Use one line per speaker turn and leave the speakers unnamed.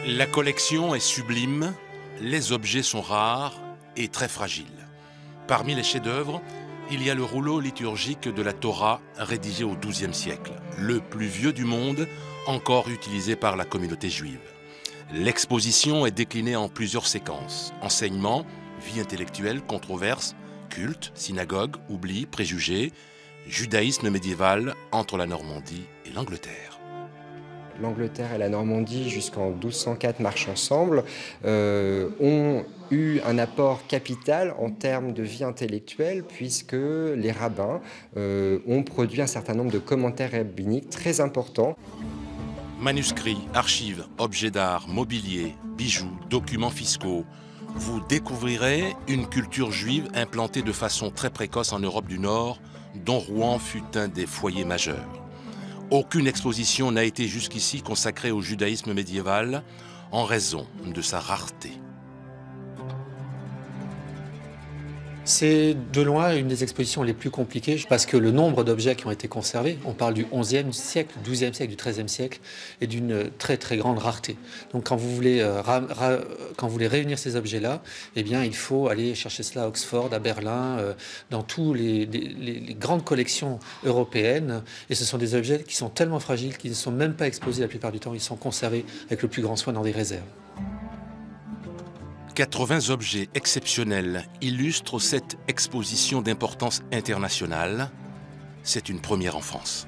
La collection est sublime, les objets sont rares et très fragiles. Parmi les chefs-d'œuvre, il y a le rouleau liturgique de la Torah rédigé au XIIe siècle, le plus vieux du monde, encore utilisé par la communauté juive. L'exposition est déclinée en plusieurs séquences: enseignement, vie intellectuelle, controverse, culte, synagogue, oubli, préjugés, judaïsme médiéval entre la Normandie et l'Angleterre.
L'Angleterre et la Normandie, jusqu'en 1204, marchent ensemble, ont eu un apport capital en termes de vie intellectuelle, puisque les rabbins ont produit un certain nombre de commentaires rabbiniques très importants.
Manuscrits, archives, objets d'art, mobilier, bijoux, documents fiscaux. Vous découvrirez une culture juive implantée de façon très précoce en Europe du Nord, dont Rouen fut un des foyers majeurs. Aucune exposition n'a été jusqu'ici consacrée au judaïsme médiéval en raison de sa rareté.
C'est de loin une des expositions les plus compliquées parce que le nombre d'objets qui ont été conservés, on parle du XIe siècle, du XIIe siècle, du XIIIe siècle, et d'une très très grande rareté. Donc quand vous voulez réunir ces objets-là, eh bien il faut aller chercher cela à Oxford, à Berlin, dans toutes les grandes collections européennes. Et ce sont des objets qui sont tellement fragiles qu'ils ne sont même pas exposés la plupart du temps. Ils sont conservés avec le plus grand soin dans des réserves.
80 objets exceptionnels illustrent cette exposition d'importance internationale. C'est une première en France.